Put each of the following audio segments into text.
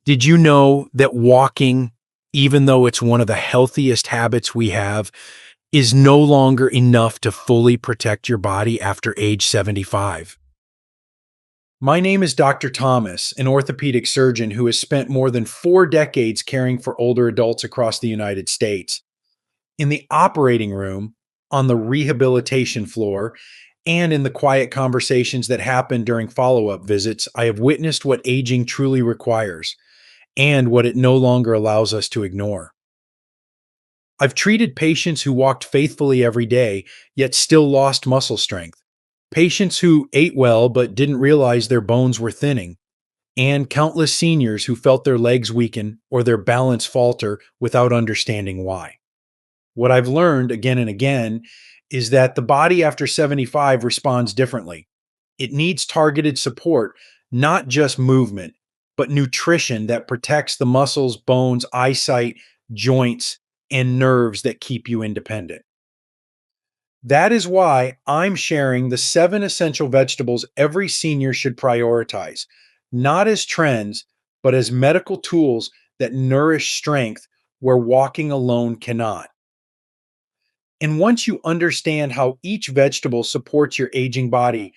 Did you know that walking, even though it's one of the healthiest habits we have, is no longer enough to fully protect your body after age 75? My name is Dr. Thomas, an orthopedic surgeon who has spent more than 4 decades caring for older adults across the United States. In the operating room, on the rehabilitation floor, and in the quiet conversations that happen during follow-up visits, I have witnessed what aging truly requires and what it no longer allows us to ignore. I've treated patients who walked faithfully every day, yet still lost muscle strength. Patients who ate well but didn't realize their bones were thinning. And countless seniors who felt their legs weaken or their balance falter without understanding why. What I've learned again and again is that the body after 75 responds differently. It needs targeted support, not just movement, but nutrition that protects the muscles, bones, eyesight, joints, and nerves that keep you independent. That is why I'm sharing the 7 essential vegetables every senior should prioritize, not as trends, but as medical tools that nourish strength where walking alone cannot. And once you understand how each vegetable supports your aging body,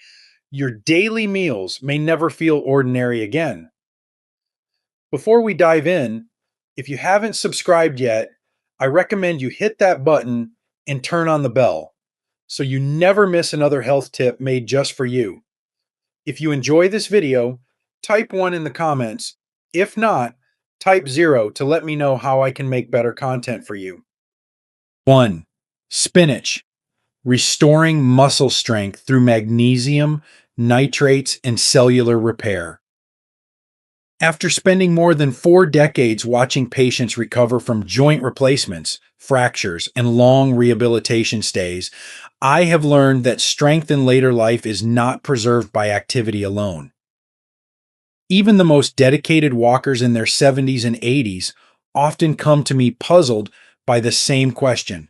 your daily meals may never feel ordinary again. Before we dive in, if you haven't subscribed yet, I recommend you hit that button and turn on the bell so you never miss another health tip made just for you. If you enjoy this video, type 1 in the comments. If not, type 0 to let me know how I can make better content for you. 1. Spinach. Restoring muscle strength through magnesium, nitrates, and cellular repair. After spending more than 4 decades watching patients recover from joint replacements, fractures, and long rehabilitation stays, I have learned that strength in later life is not preserved by activity alone. Even the most dedicated walkers in their 70s and 80s often come to me puzzled by the same question.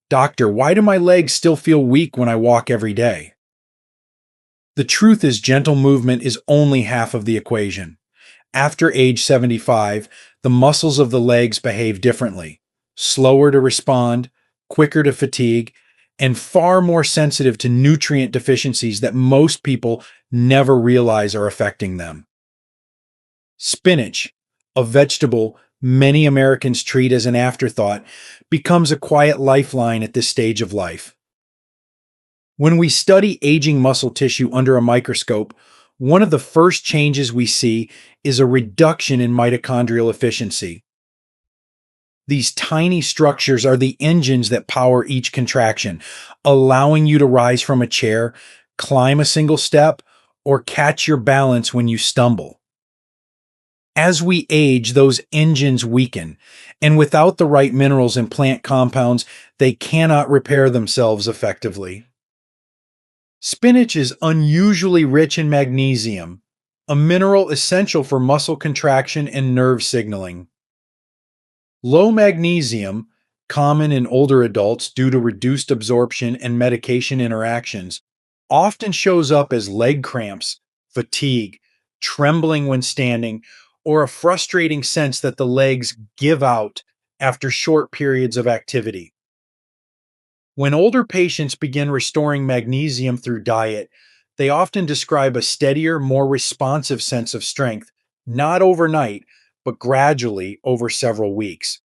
Doctor, why do my legs still feel weak when I walk every day? The truth is, gentle movement is only half of the equation. After age 75, the muscles of the legs behave differently, slower to respond, quicker to fatigue, and far more sensitive to nutrient deficiencies that most people never realize are affecting them. Spinach, a vegetable many Americans treat as an afterthought, becomes a quiet lifeline at this stage of life. When we study aging muscle tissue under a microscope, one of the first changes we see is a reduction in mitochondrial efficiency. These tiny structures are the engines that power each contraction, allowing you to rise from a chair, climb a single step, or catch your balance when you stumble. As we age, those engines weaken, and without the right minerals and plant compounds, they cannot repair themselves effectively. Spinach is unusually rich in magnesium, a mineral essential for muscle contraction and nerve signaling. Low magnesium, common in older adults due to reduced absorption and medication interactions, often shows up as leg cramps, fatigue, trembling when standing, or a frustrating sense that the legs give out after short periods of activity. When older patients begin restoring magnesium through diet, they often describe a steadier, more responsive sense of strength, not overnight, but gradually over several weeks.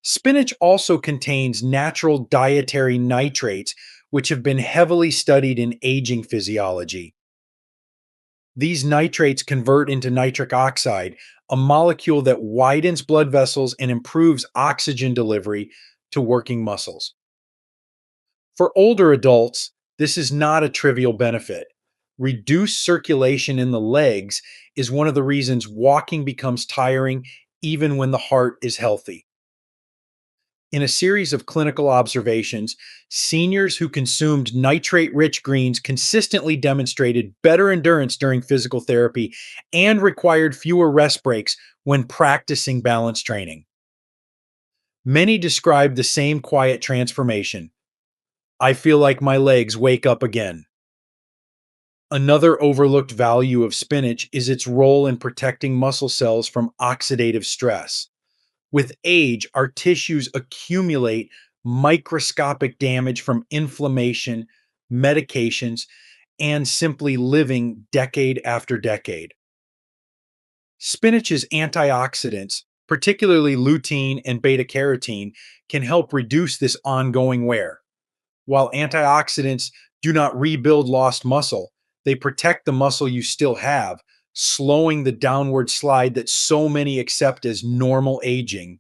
Spinach also contains natural dietary nitrates, which have been heavily studied in aging physiology. These nitrates convert into nitric oxide, a molecule that widens blood vessels and improves oxygen delivery to working muscles. For older adults, this is not a trivial benefit. Reduced circulation in the legs is one of the reasons walking becomes tiring even when the heart is healthy. In a series of clinical observations, seniors who consumed nitrate-rich greens consistently demonstrated better endurance during physical therapy and required fewer rest breaks when practicing balance training. Many described the same quiet transformation. I feel like my legs wake up again. Another overlooked value of spinach is its role in protecting muscle cells from oxidative stress. With age, our tissues accumulate microscopic damage from inflammation, medications, and simply living decade after decade. Spinach's antioxidants, particularly lutein and beta carotene, can help reduce this ongoing wear. While antioxidants do not rebuild lost muscle, they protect the muscle you still have, slowing the downward slide that so many accept as normal aging.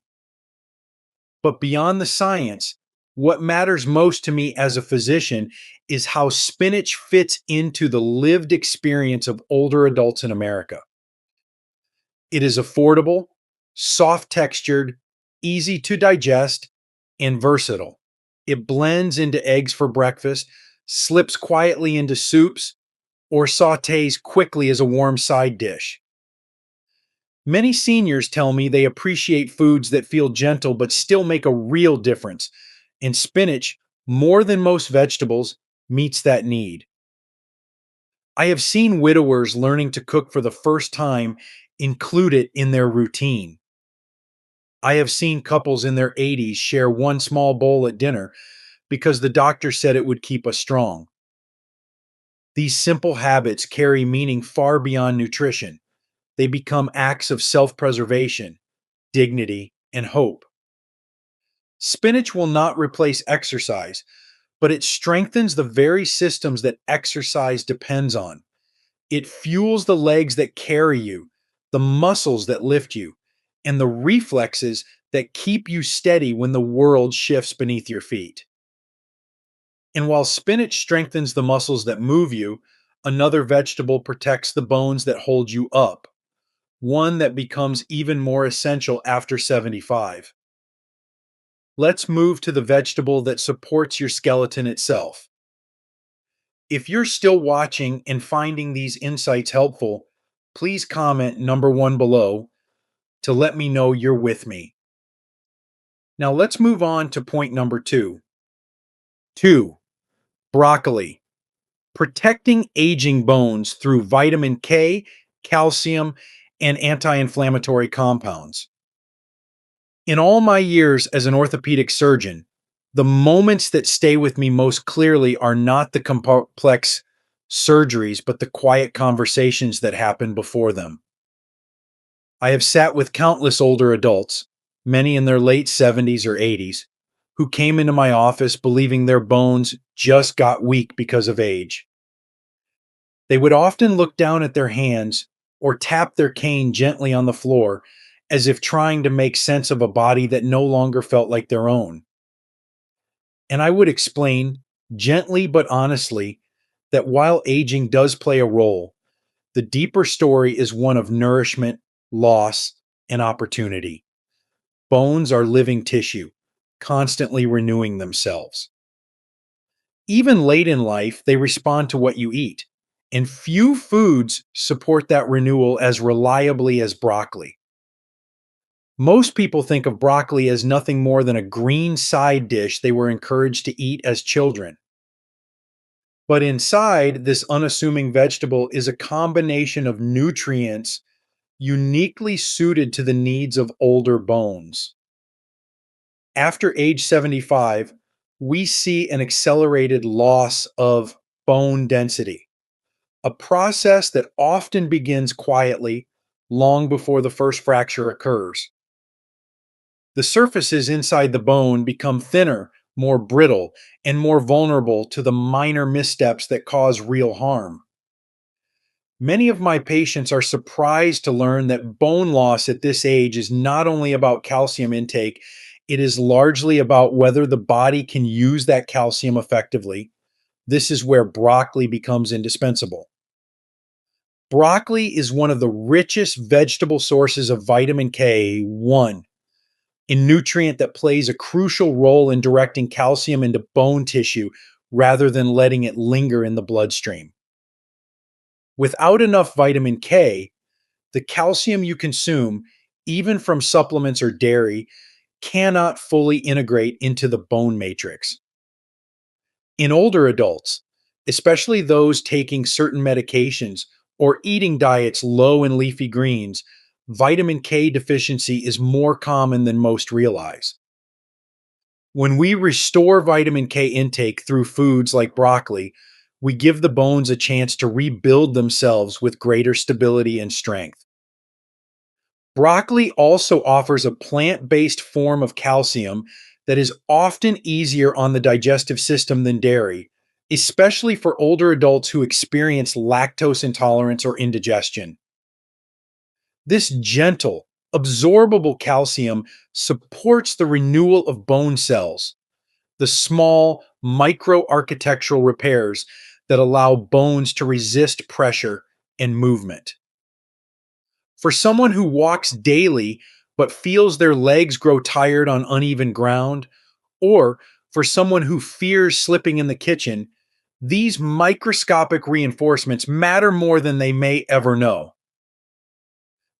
But beyond the science, what matters most to me as a physician is how spinach fits into the lived experience of older adults in America. It is affordable, soft textured, easy to digest, and versatile. It blends into eggs for breakfast, slips quietly into soups, or sautés quickly as a warm side dish. Many seniors tell me they appreciate foods that feel gentle but still make a real difference, and spinach, more than most vegetables, meets that need. I have seen widowers learning to cook for the first time include it in their routine. I have seen couples in their 80s share one small bowl at dinner because the doctor said it would keep us strong. These simple habits carry meaning far beyond nutrition. They become acts of self preservation, dignity, and hope. Spinach will not replace exercise, but it strengthens the very systems that exercise depends on. It fuels the legs that carry you, the muscles that lift you, and the reflexes that keep you steady when the world shifts beneath your feet. And while spinach strengthens the muscles that move you, another vegetable protects the bones that hold you up, one that becomes even more essential after 75. Let's move to the vegetable that supports your skeleton itself. If you're still watching and finding these insights helpful, please comment number 1 below to let me know you're with me. Now let's move on to point number 2. 2. Broccoli. Protecting aging bones through vitamin K, calcium, and anti-inflammatory compounds. In all my years as an orthopedic surgeon, the moments that stay with me most clearly are not the complex surgeries, but the quiet conversations that happen before them. I have sat with countless older adults, many in their late 70s or 80s, who came into my office believing their bones just got weak because of age. They would often look down at their hands or tap their cane gently on the floor as if trying to make sense of a body that no longer felt like their own. And I would explain, gently but honestly, that while aging does play a role, the deeper story is one of nourishment, loss, and opportunity. Bones are living tissue, constantly renewing themselves. Even late in life, they respond to what you eat, and few foods support that renewal as reliably as broccoli. Most people think of broccoli as nothing more than a green side dish they were encouraged to eat as children. But inside, this unassuming vegetable is a combination of nutrients uniquely suited to the needs of older bones. After age 75, we see an accelerated loss of bone density, a process that often begins quietly long before the first fracture occurs. The surfaces inside the bone become thinner, more brittle, and more vulnerable to the minor missteps that cause real harm. Many of my patients are surprised to learn that bone loss at this age is not only about calcium intake, it is largely about whether the body can use that calcium effectively. This is where broccoli becomes indispensable. Broccoli is one of the richest vegetable sources of vitamin K1, a nutrient that plays a crucial role in directing calcium into bone tissue rather than letting it linger in the bloodstream. Without enough vitamin K, the calcium you consume, even from supplements or dairy, cannot fully integrate into the bone matrix. In older adults, especially those taking certain medications or eating diets low in leafy greens. Vitamin K deficiency is more common than most realize. When we restore vitamin K intake through foods like broccoli, we give the bones a chance to rebuild themselves with greater stability and strength. Broccoli also offers a plant based form of calcium that is often easier on the digestive system than dairy, especially for older adults who experience lactose intolerance or indigestion. This gentle, absorbable calcium supports the renewal of bone cells, the small microarchitectural repairs that allow bones to resist pressure and movement. For someone who walks daily but feels their legs grow tired on uneven ground, or for someone who fears slipping in the kitchen, these microscopic reinforcements matter more than they may ever know.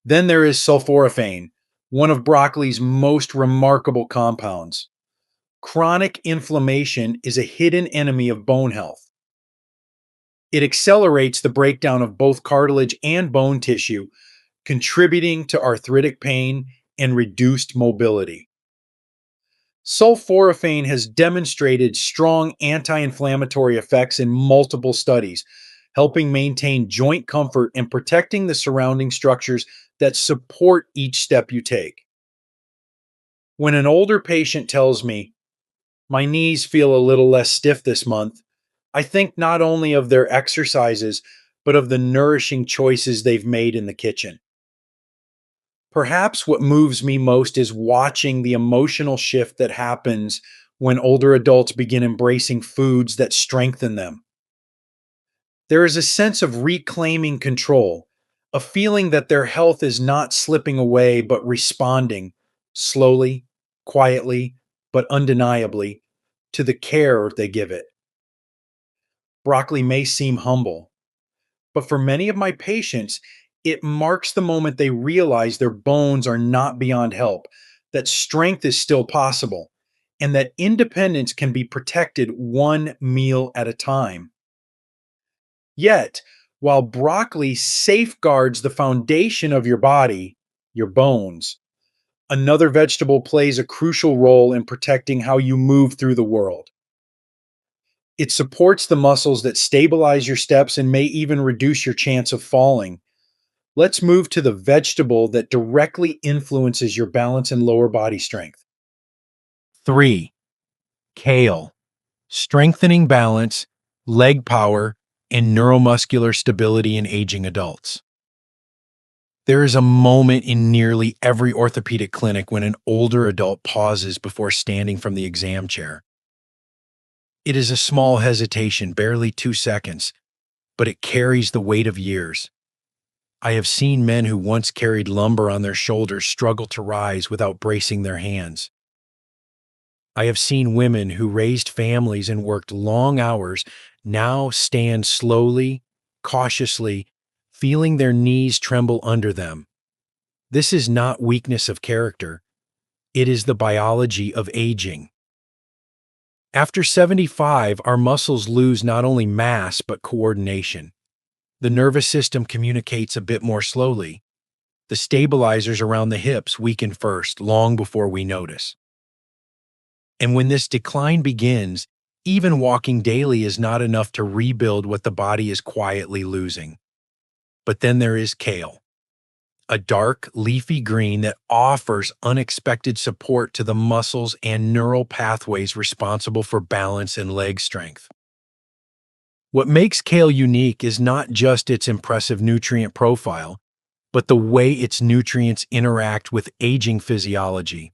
Then there is sulforaphane, one of broccoli's most remarkable compounds. Chronic inflammation is a hidden enemy of bone health. It accelerates the breakdown of both cartilage and bone tissue, contributing to arthritic pain and reduced mobility. Sulforaphane has demonstrated strong anti-inflammatory effects in multiple studies, helping maintain joint comfort and protecting the surrounding structures that support each step you take. When an older patient tells me, "My knees feel a little less stiff this month," I think not only of their exercises, but of the nourishing choices they've made in the kitchen. Perhaps what moves me most is watching the emotional shift that happens when older adults begin embracing foods that strengthen them. There is a sense of reclaiming control, a feeling that their health is not slipping away but responding slowly, quietly, but undeniably to the care they give it. Broccoli may seem humble, but for many of my patients, it marks the moment they realize their bones are not beyond help, that strength is still possible, and that independence can be protected one meal at a time. Yet, while broccoli safeguards the foundation of your body, your bones, another vegetable plays a crucial role in protecting how you move through the world. It supports the muscles that stabilize your steps and may even reduce your chance of falling. Let's move to the vegetable that directly influences your balance and lower body strength. 3. Kale. Strengthening balance, leg power, and neuromuscular stability in aging adults. There is a moment in nearly every orthopedic clinic when an older adult pauses before standing from the exam chair. It is a small hesitation, barely 2 seconds, but it carries the weight of years. I have seen men who once carried lumber on their shoulders struggle to rise without bracing their hands. I have seen women who raised families and worked long hours now stand slowly, cautiously, feeling their knees tremble under them. This is not weakness of character. It is the biology of aging. After 75, our muscles lose not only mass but coordination. The nervous system communicates a bit more slowly. The stabilizers around the hips weaken first, long before we notice. And when this decline begins, even walking daily is not enough to rebuild what the body is quietly losing. But then there is kale, a dark, leafy green that offers unexpected support to the muscles and neural pathways responsible for balance and leg strength. What makes kale unique is not just its impressive nutrient profile, but the way its nutrients interact with aging physiology.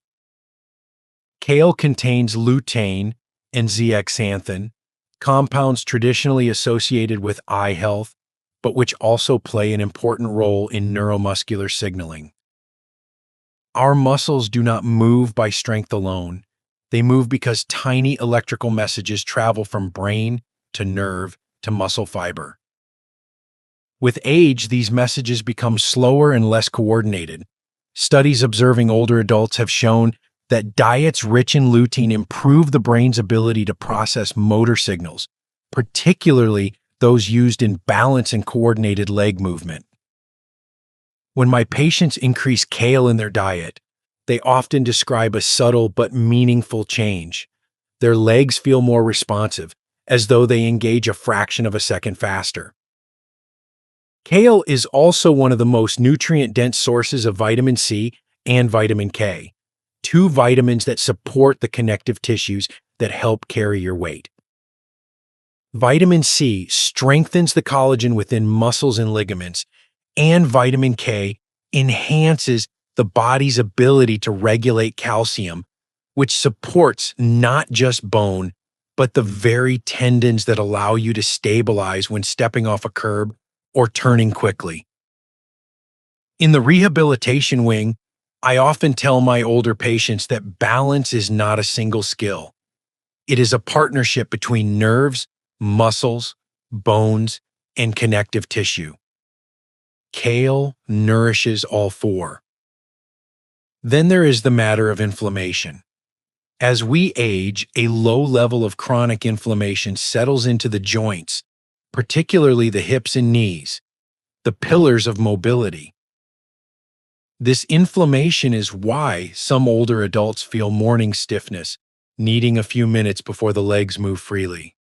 Kale contains lutein and zeaxanthin, compounds traditionally associated with eye health, but which also play an important role in neuromuscular signaling. Our muscles do not move by strength alone. They move because tiny electrical messages travel from brain to nerve to muscle fiber. With age, these messages become slower and less coordinated. Studies observing older adults have shown that diets rich in lutein improve the brain's ability to process motor signals, particularly those used in balance and coordinated leg movement. When my patients increase kale in their diet, they often describe a subtle but meaningful change. Their legs feel more responsive, as though they engage a fraction of a second faster. Kale is also one of the most nutrient-dense sources of vitamin C and vitamin K, two vitamins that support the connective tissues that help carry your weight. Vitamin C strengthens the collagen within muscles and ligaments, and vitamin K enhances the body's ability to regulate calcium, which supports not just bone, but the very tendons that allow you to stabilize when stepping off a curb or turning quickly. In the rehabilitation wing, I often tell my older patients that balance is not a single skill. It is a partnership between nerves, muscles, bones, and connective tissue. Kale nourishes all four. Then there is the matter of inflammation. As we age, a low level of chronic inflammation settles into the joints, particularly the hips and knees, the pillars of mobility. This inflammation is why some older adults feel morning stiffness, needing a few minutes before the legs move freely.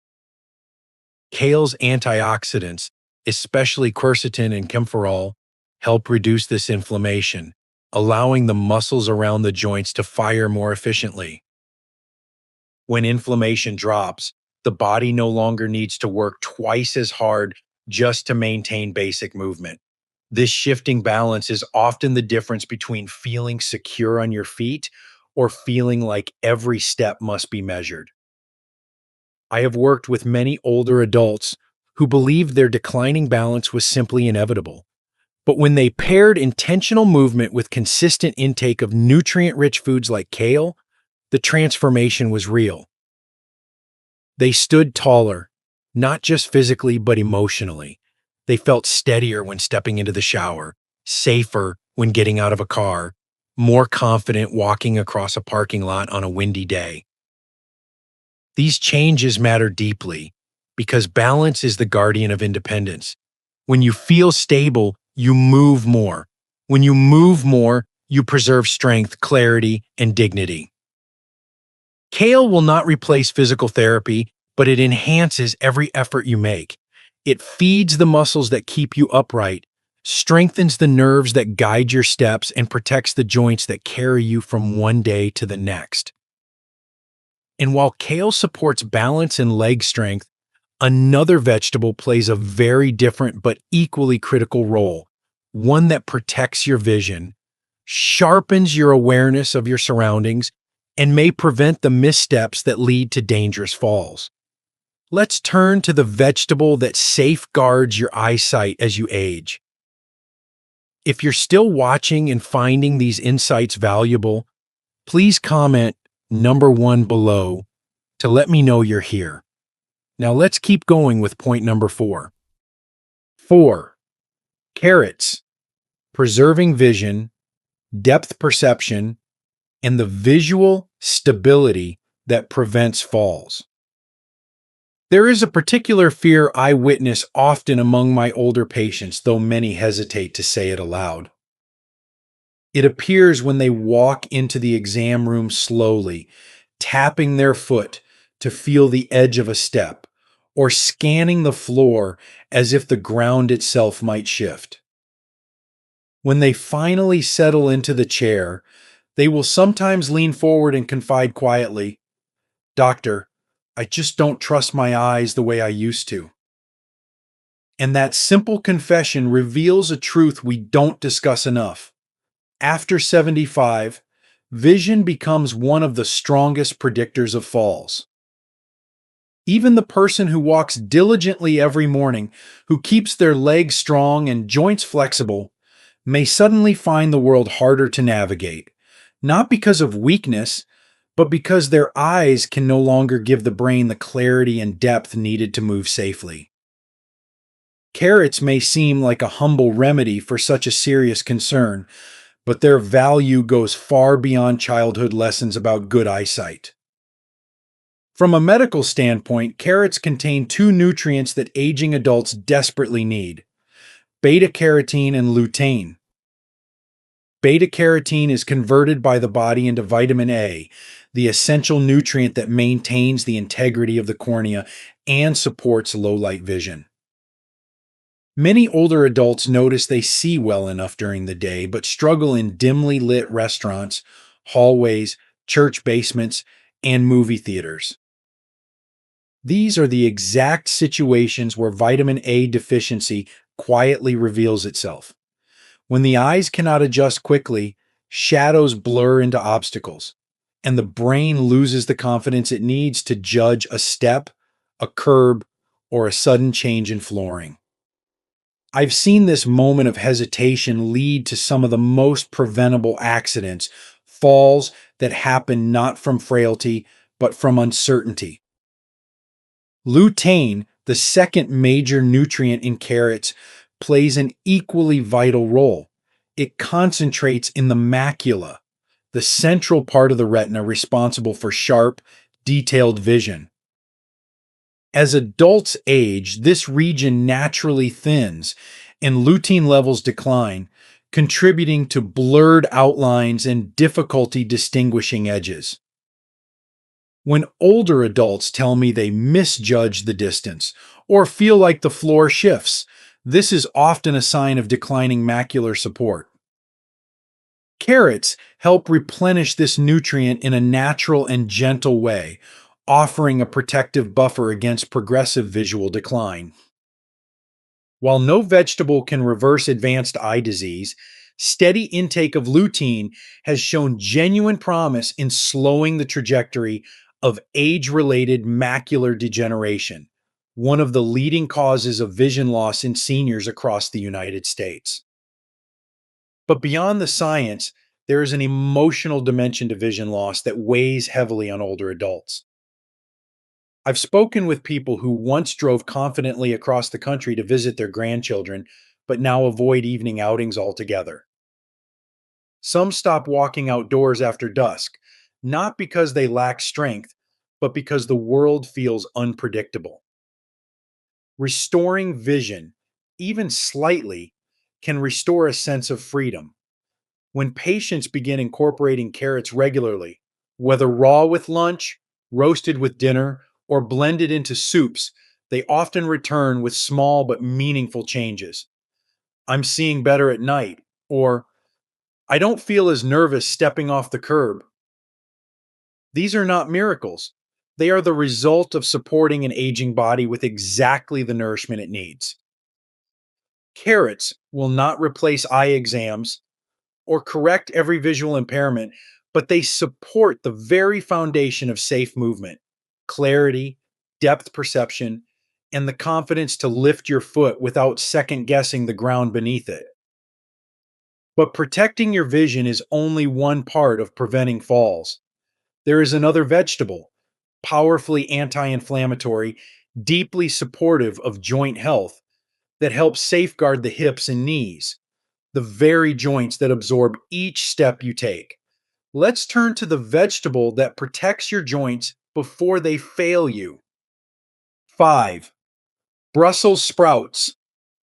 Kale's antioxidants, especially quercetin and camphorol, help reduce this inflammation, allowing the muscles around the joints to fire more efficiently. When inflammation drops, the body no longer needs to work twice as hard just to maintain basic movement. This shifting balance is often the difference between feeling secure on your feet or feeling like every step must be measured. I have worked with many older adults who believed their declining balance was simply inevitable. But when they paired intentional movement with consistent intake of nutrient-rich foods like kale, the transformation was real. They stood taller, not just physically but emotionally. They felt steadier when stepping into the shower, safer when getting out of a car, more confident walking across a parking lot on a windy day. These changes matter deeply because balance is the guardian of independence. When you feel stable, you move more. When you move more, you preserve strength, clarity, and dignity. Kale will not replace physical therapy, but it enhances every effort you make. It feeds the muscles that keep you upright, strengthens the nerves that guide your steps, and protects the joints that carry you from one day to the next. And while kale supports balance and leg strength, another vegetable plays a very different but equally critical role, one that protects your vision, sharpens your awareness of your surroundings, and may prevent the missteps that lead to dangerous falls. Let's turn to the vegetable that safeguards your eyesight as you age. If you're still watching and finding these insights valuable, please comment number 1 below to let me know you're here. Now let's keep going with point number 4. 4. Carrots, preserving vision, depth perception, and the visual stability that prevents falls. There is a particular fear I witness often among my older patients, though many hesitate to say it aloud. It appears when they walk into the exam room slowly, tapping their foot to feel the edge of a step, or scanning the floor as if the ground itself might shift. When they finally settle into the chair, they will sometimes lean forward and confide quietly, "Doctor, I just don't trust my eyes the way I used to." And that simple confession reveals a truth we don't discuss enough. After 75, vision becomes one of the strongest predictors of falls. Even the person who walks diligently every morning, who keeps their legs strong and joints flexible, may suddenly find the world harder to navigate, not because of weakness, but because their eyes can no longer give the brain the clarity and depth needed to move safely. Carrots may seem like a humble remedy for such a serious concern, but their value goes far beyond childhood lessons about good eyesight. From a medical standpoint, carrots contain two nutrients that aging adults desperately need: beta carotene and lutein. Beta carotene is converted by the body into vitamin A, the essential nutrient that maintains the integrity of the cornea and supports low light vision. Many older adults notice they see well enough during the day, but struggle in dimly lit restaurants, hallways, church basements, and movie theaters. These are the exact situations where vitamin A deficiency quietly reveals itself. When the eyes cannot adjust quickly, shadows blur into obstacles, and the brain loses the confidence it needs to judge a step, a curb, or a sudden change in flooring. I've seen this moment of hesitation lead to some of the most preventable accidents, falls that happen not from frailty, but from uncertainty. Lutein, the second major nutrient in carrots, plays an equally vital role. It concentrates in the macula, the central part of the retina responsible for sharp, detailed vision. As adults age, this region naturally thins and lutein levels decline, contributing to blurred outlines and difficulty distinguishing edges. When older adults tell me they misjudge the distance or feel like the floor shifts, this is often a sign of declining macular support. Carrots help replenish this nutrient in a natural and gentle way, offering a protective buffer against progressive visual decline. While no vegetable can reverse advanced eye disease, steady intake of lutein has shown genuine promise in slowing the trajectory of age-related macular degeneration, one of the leading causes of vision loss in seniors across the United States. But beyond the science, there is an emotional dimension to vision loss that weighs heavily on older adults. I've spoken with people who once drove confidently across the country to visit their grandchildren, but now avoid evening outings altogether. Some stop walking outdoors after dusk, not because they lack strength, but because the world feels unpredictable. Restoring vision, even slightly, can restore a sense of freedom. When patients begin incorporating carrots regularly, whether raw with lunch, roasted with dinner, or blended into soups, they often return with small but meaningful changes. I'm seeing better at night, or I don't feel as nervous stepping off the curb. These are not miracles. They are the result of supporting an aging body with exactly the nourishment it needs. Carrots will not replace eye exams or correct every visual impairment, but they support the very foundation of safe movement, clarity, depth perception, and the confidence to lift your foot without second guessing the ground beneath it. But protecting your vision is only one part of preventing falls. There is another vegetable, powerfully anti inflammatory, deeply supportive of joint health, that helps safeguard the hips and knees, the very joints that absorb each step you take. Let's turn to the vegetable that protects your joints before they fail you. 5. Brussels sprouts,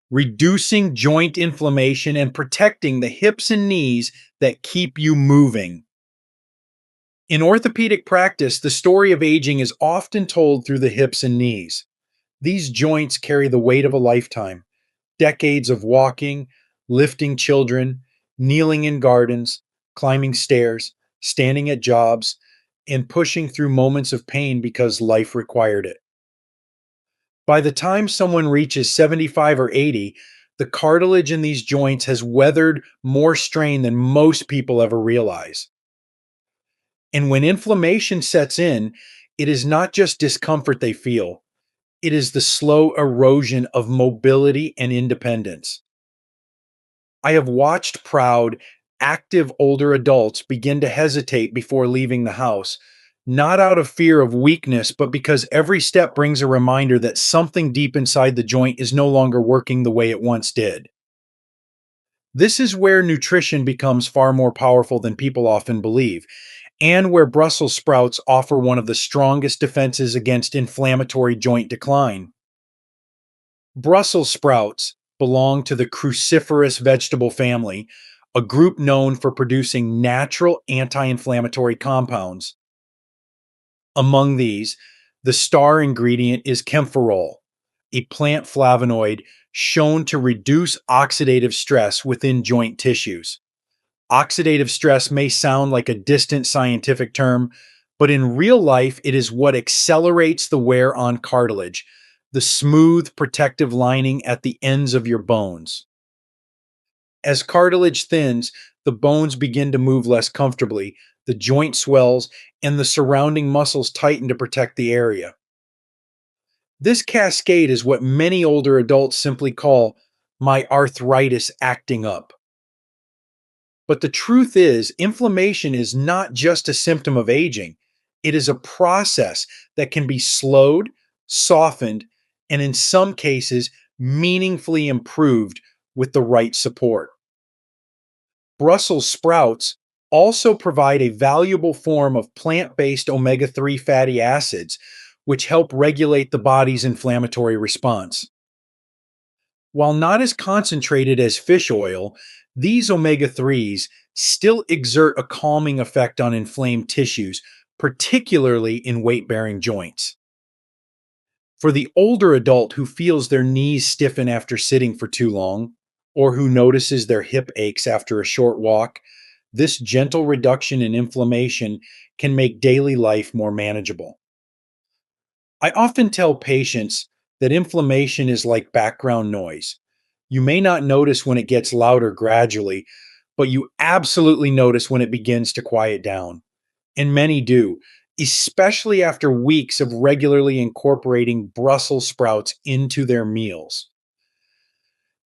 reducing joint inflammation and protecting the hips and knees that keep you moving. In orthopedic practice, the story of aging is often told through the hips and knees. These joints carry the weight of a lifetime, decades of walking, lifting children, kneeling in gardens, climbing stairs, standing at jobs, and pushing through moments of pain because life required it. By the time someone reaches 75 or 80, the cartilage in these joints has weathered more strain than most people ever realize. And when inflammation sets in, it is not just discomfort they feel, it is the slow erosion of mobility and independence. I have watched proud, active older adults begin to hesitate before leaving the house, not out of fear of weakness, but because every step brings a reminder that something deep inside the joint is no longer working the way it once did. This is where nutrition becomes far more powerful than people often believe. and where Brussels sprouts offer one of the strongest defenses against inflammatory joint decline. Brussels sprouts belong to the cruciferous vegetable family, a group known for producing natural anti-inflammatory compounds. Among these, the star ingredient is camphorol, a plant flavonoid shown to reduce oxidative stress within joint tissues. Oxidative stress may sound like a distant scientific term, but in real life, it is what accelerates the wear on cartilage, the smooth protective lining at the ends of your bones. As cartilage thins, the bones begin to move less comfortably, the joint swells, and the surrounding muscles tighten to protect the area. This cascade is what many older adults simply call my arthritis acting up. But the truth is, inflammation is not just a symptom of aging. It is a process that can be slowed, softened, and in some cases, meaningfully improved with the right support. Brussels sprouts also provide a valuable form of plant-based omega-3 fatty acids, which help regulate the body's inflammatory response. While not as concentrated as fish oil, these omega-3s still exert a calming effect on inflamed tissues, particularly in weight-bearing joints. For the older adult who feels their knees stiffen after sitting for too long, or who notices their hip aches after a short walk, this gentle reduction in inflammation can make daily life more manageable. I often tell patients that inflammation is like background noise. You may not notice when it gets louder gradually, but you absolutely notice when it begins to quiet down. And many do, especially after weeks of regularly incorporating Brussels sprouts into their meals.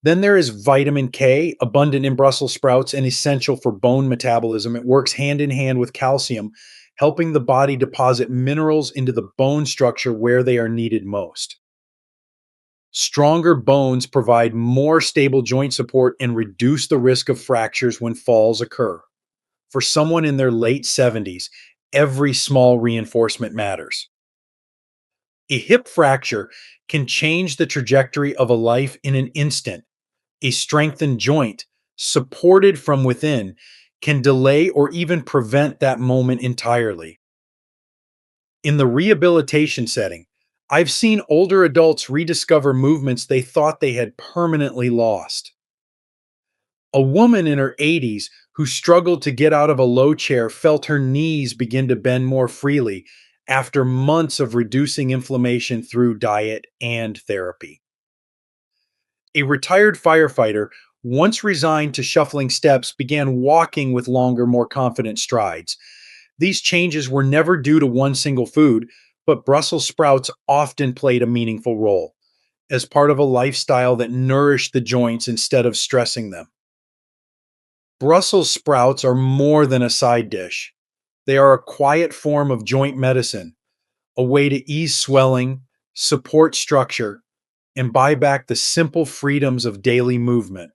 Then there is vitamin K, abundant in Brussels sprouts and essential for bone metabolism. It works hand in hand with calcium, helping the body deposit minerals into the bone structure where they are needed most. Stronger bones provide more stable joint support and reduce the risk of fractures when falls occur. For someone in their late 70s, every small reinforcement matters. A hip fracture can change the trajectory of a life in an instant. A strengthened joint, supported from within, can delay or even prevent that moment entirely. In the rehabilitation setting, I've seen older adults rediscover movements they thought they had permanently lost. A woman in her 80s who struggled to get out of a low chair felt her knees begin to bend more freely after months of reducing inflammation through diet and therapy. A retired firefighter, once resigned to shuffling steps, began walking with longer, more confident strides. These changes were never due to one single food, but Brussels sprouts often played a meaningful role as part of a lifestyle that nourished the joints instead of stressing them. Brussels sprouts are more than a side dish. They are a quiet form of joint medicine, a way to ease swelling, support structure, and buy back the simple freedoms of daily movement.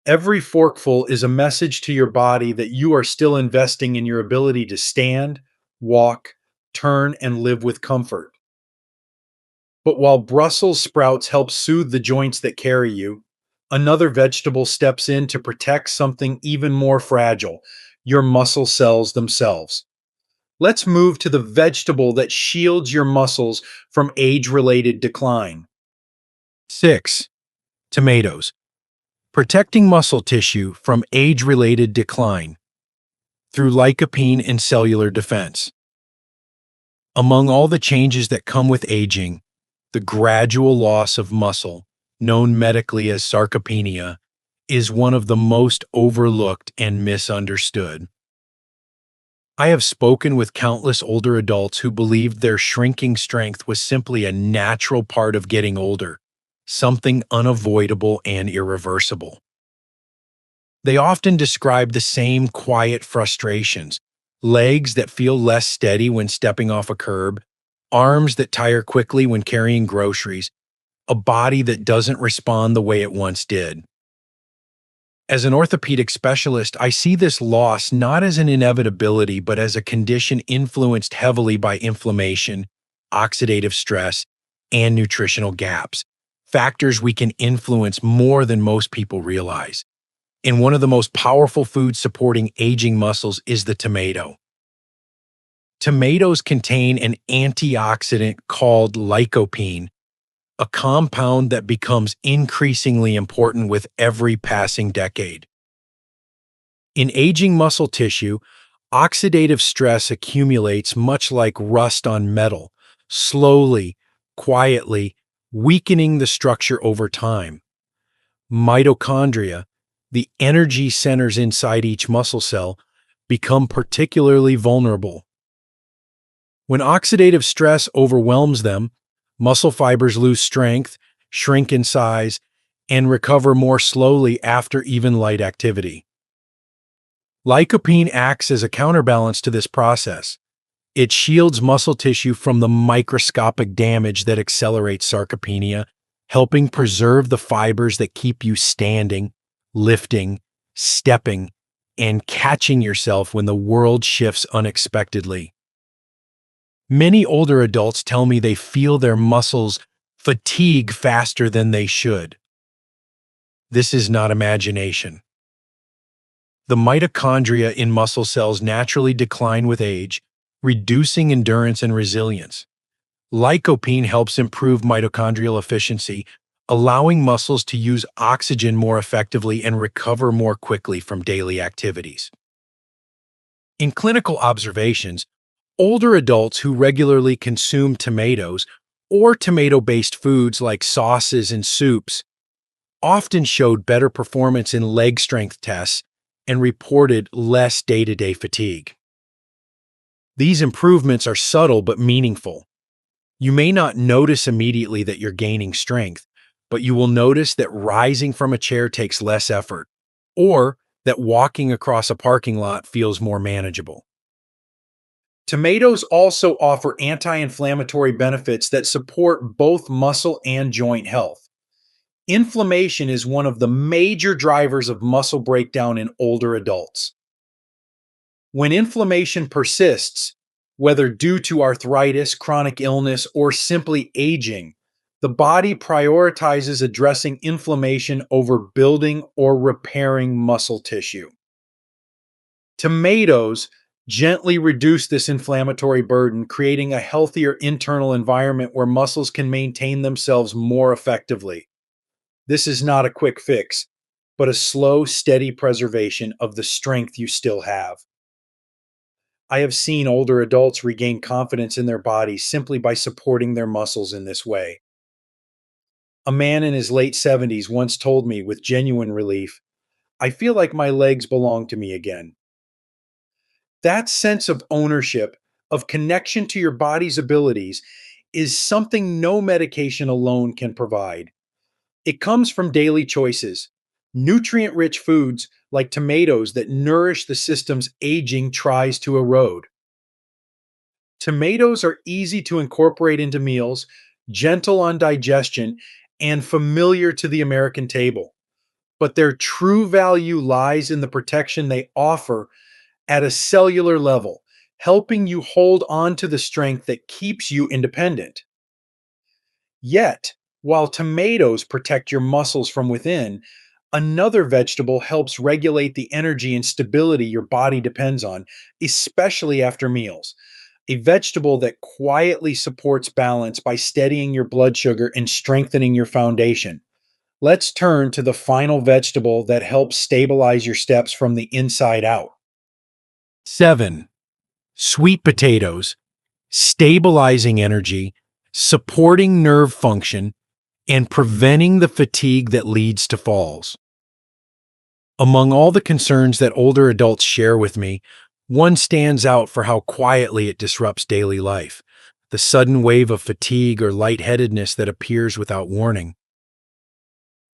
Every forkful is a message to your body that you are still investing in your ability to stand, walk, turn, and live with comfort. But while Brussels sprouts help soothe the joints that carry you, another vegetable steps in to protect something even more fragile, your muscle cells themselves. Let's move to the vegetable that shields your muscles from age-related decline. 6. Tomatoes. Protecting muscle tissue from age-related decline through lycopene and cellular defense. Among all the changes that come with aging, the gradual loss of muscle, known medically as sarcopenia, is one of the most overlooked and misunderstood. I have spoken with countless older adults who believed their shrinking strength was simply a natural part of getting older, something unavoidable and irreversible. They often describe the same quiet frustrations: legs that feel less steady when stepping off a curb, arms that tire quickly when carrying groceries, a body that doesn't respond the way it once did. As an orthopedic specialist, I see this loss not as an inevitability, but as a condition influenced heavily by inflammation, oxidative stress, and nutritional gaps, factors we can influence more than most people realize. And one of the most powerful foods supporting aging muscles is the tomato. Tomatoes contain an antioxidant called lycopene, a compound that becomes increasingly important with every passing decade. In aging muscle tissue, oxidative stress accumulates much like rust on metal, slowly, quietly, weakening the structure over time. Mitochondria, the energy centers inside each muscle cell, become particularly vulnerable. When oxidative stress overwhelms them, muscle fibers lose strength, shrink in size, and recover more slowly after even light activity. Lycopene acts as a counterbalance to this process. It shields muscle tissue from the microscopic damage that accelerates sarcopenia, helping preserve the fibers that keep you standing, lifting, stepping, and catching yourself when the world shifts unexpectedly. Many older adults tell me they feel their muscles fatigue faster than they should. This is not imagination. The mitochondria in muscle cells naturally decline with age, reducing endurance and resilience. Lycopene helps improve mitochondrial efficiency, allowing muscles to use oxygen more effectively and recover more quickly from daily activities. In clinical observations, older adults who regularly consume tomatoes or tomato-based foods like sauces and soups often showed better performance in leg strength tests and reported less day-to-day fatigue. These improvements are subtle but meaningful. You may not notice immediately that you're gaining strength, but you will notice that rising from a chair takes less effort, or that walking across a parking lot feels more manageable. Tomatoes also offer anti-inflammatory benefits that support both muscle and joint health. Inflammation is one of the major drivers of muscle breakdown in older adults. When inflammation persists, whether due to arthritis, chronic illness, or simply aging, the body prioritizes addressing inflammation over building or repairing muscle tissue. Tomatoes gently reduce this inflammatory burden, creating a healthier internal environment where muscles can maintain themselves more effectively. This is not a quick fix, but a slow, steady preservation of the strength you still have. I have seen older adults regain confidence in their bodies simply by supporting their muscles in this way. A man in his late 70s once told me with genuine relief, "I feel like my legs belong to me again." That sense of ownership, of connection to your body's abilities, is something no medication alone can provide. It comes from daily choices, nutrient-rich foods like tomatoes that nourish the systems aging tries to erode. Tomatoes are easy to incorporate into meals, gentle on digestion, and familiar to the American table. But their true value lies in the protection they offer at a cellular level, helping you hold on to the strength that keeps you independent. Yet, while tomatoes protect your muscles from within, another vegetable helps regulate the energy and stability your body depends on, especially after meals. A vegetable that quietly supports balance by steadying your blood sugar and strengthening your foundation. Let's turn to the final vegetable that helps stabilize your steps from the inside out. 7. Sweet potatoes, stabilizing energy, supporting nerve function, and preventing the fatigue that leads to falls. Among all the concerns that older adults share with me, one stands out for how quietly it disrupts daily life, the sudden wave of fatigue or lightheadedness that appears without warning.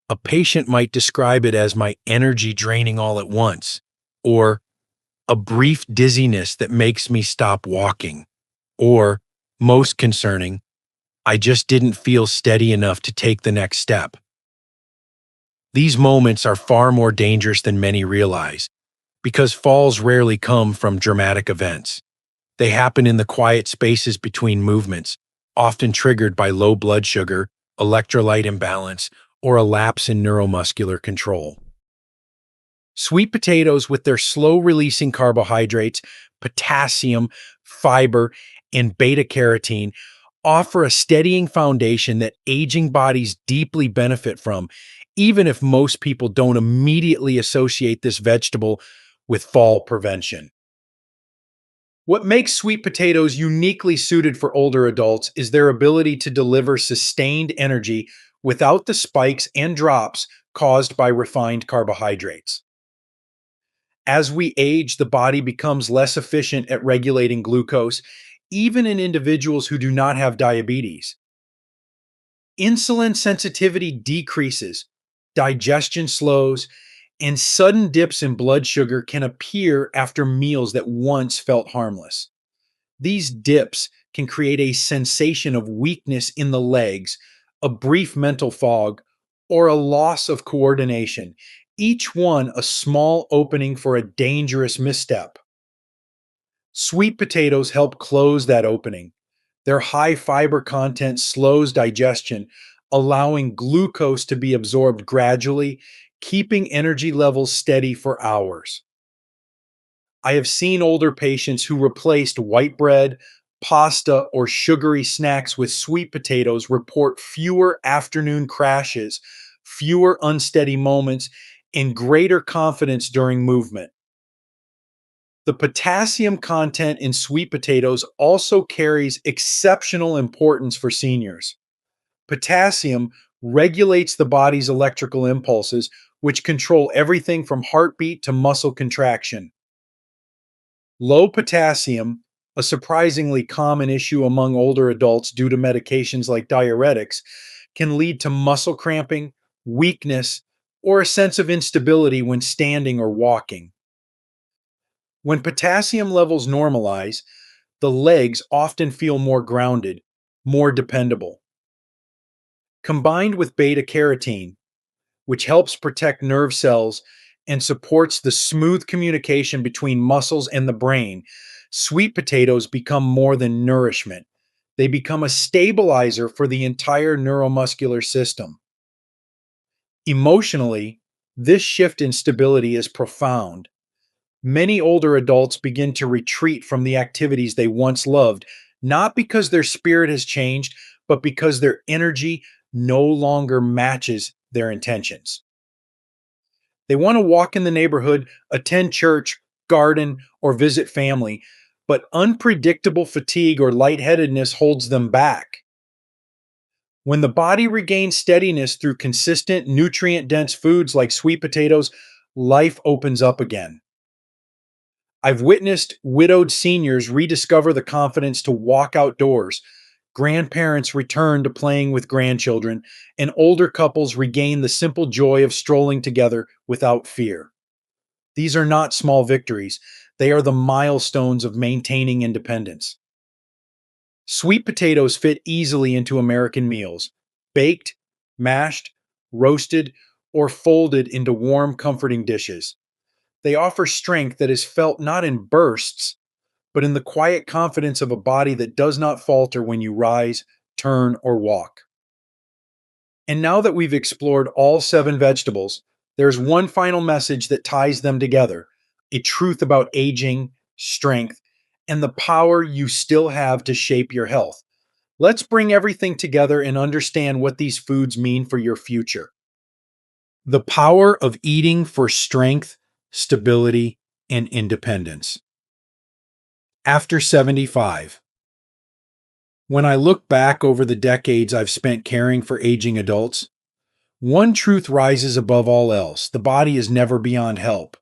A patient might describe it as my energy draining all at once, or a brief dizziness that makes me stop walking, or, most concerning, I just didn't feel steady enough to take the next step. These moments are far more dangerous than many realize because falls rarely come from dramatic events. They happen in the quiet spaces between movements, often triggered by low blood sugar, electrolyte imbalance, or a lapse in neuromuscular control. Sweet potatoes, with their slow-releasing carbohydrates, potassium, fiber, and beta-carotene, offer a steadying foundation that aging bodies deeply benefit from, even if most people don't immediately associate this vegetable with fall prevention. What makes sweet potatoes uniquely suited for older adults is their ability to deliver sustained energy without the spikes and drops caused by refined carbohydrates. As we age, the body becomes less efficient at regulating glucose, even in individuals who do not have diabetes. Insulin sensitivity decreases, digestion slows, and sudden dips in blood sugar can appear after meals that once felt harmless. These dips can create a sensation of weakness in the legs, a brief mental fog, or a loss of coordination, each one a small opening for a dangerous misstep. Sweet potatoes help close that opening. Their high fiber content slows digestion, allowing glucose to be absorbed gradually, keeping energy levels steady for hours. I have seen older patients who replaced white bread, pasta, or sugary snacks with sweet potatoes report fewer afternoon crashes, fewer unsteady moments, and greater confidence during movement. The potassium content in sweet potatoes also carries exceptional importance for seniors. Potassium regulates the body's electrical impulses, which control everything from heartbeat to muscle contraction. Low potassium, a surprisingly common issue among older adults due to medications like diuretics, can lead to muscle cramping, weakness, or a sense of instability when standing or walking. When potassium levels normalize, the legs often feel more grounded, more dependable. Combined with beta carotene, which helps protect nerve cells and supports the smooth communication between muscles and the brain, sweet potatoes become more than nourishment. They become a stabilizer for the entire neuromuscular system. Emotionally, this shift in stability is profound. Many older adults begin to retreat from the activities they once loved, not because their spirit has changed, but because their energy no longer matches their intentions. They want to walk in the neighborhood, attend church, garden, or visit family, but unpredictable fatigue or lightheadedness holds them back. When the body regains steadiness through consistent, nutrient dense foods like sweet potatoes, life opens up again. I've witnessed widowed seniors rediscover the confidence to walk outdoors, grandparents return to playing with grandchildren, and older couples regain the simple joy of strolling together without fear. These are not small victories, they are the milestones of maintaining independence. Sweet potatoes fit easily into American meals, baked, mashed, roasted, or folded into warm, comforting dishes. They offer strength that is felt not in bursts, but in the quiet confidence of a body that does not falter when you rise, turn, or walk. And now that we've explored all 7 vegetables, there's one final message that ties them together, a truth about aging, strength, and the power you still have to shape your health. Let's bring everything together and understand what these foods mean for your future. The power of eating for strength, stability, and independence. After 75. When I look back over the decades I've spent caring for aging adults, one truth rises above all else: the body is never beyond help.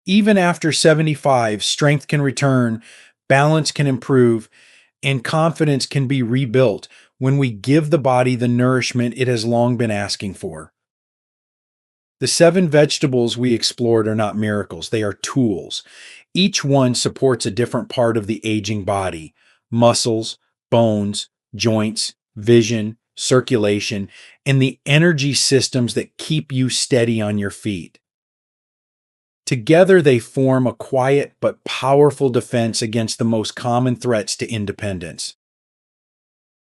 Even after 75, strength can return, balance can improve, and confidence can be rebuilt when we give the body the nourishment it has long been asking for. The 7 vegetables we explored are not miracles, they are tools. Each one supports a different part of the aging body: muscles, bones, joints, vision, circulation, and the energy systems that keep you steady on your feet. Together, they form a quiet but powerful defense against the most common threats to independence.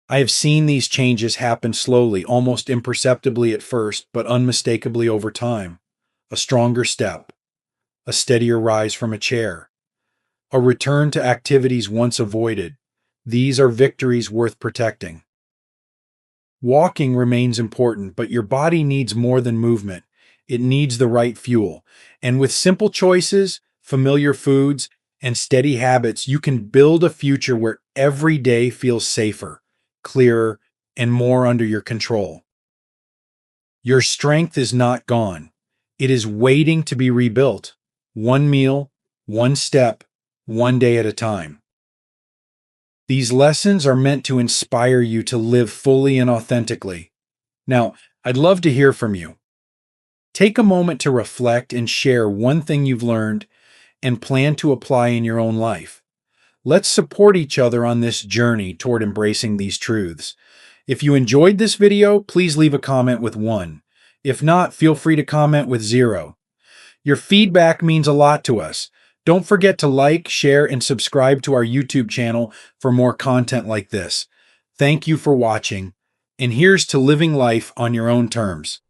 I have seen these changes happen slowly, almost imperceptibly at first, but unmistakably over time. A stronger step, a steadier rise from a chair, a return to activities once avoided. These are victories worth protecting. Walking remains important, but your body needs more than movement. It needs the right fuel. And with simple choices, familiar foods, and steady habits, you can build a future where every day feels safer, clearer, and more under your control. Your strength is not gone. It is waiting to be rebuilt. One meal, one step, one day at a time. These lessons are meant to inspire you to live fully and authentically. Now, I'd love to hear from you. Take a moment to reflect and share one thing you've learned and plan to apply in your own life. Let's support each other on this journey toward embracing these truths. If you enjoyed this video, please leave a comment with 1. If not, feel free to comment with 0. Your feedback means a lot to us. Don't forget to like, share, and subscribe to our YouTube channel for more content like this. Thank you for watching, and here's to living life on your own terms.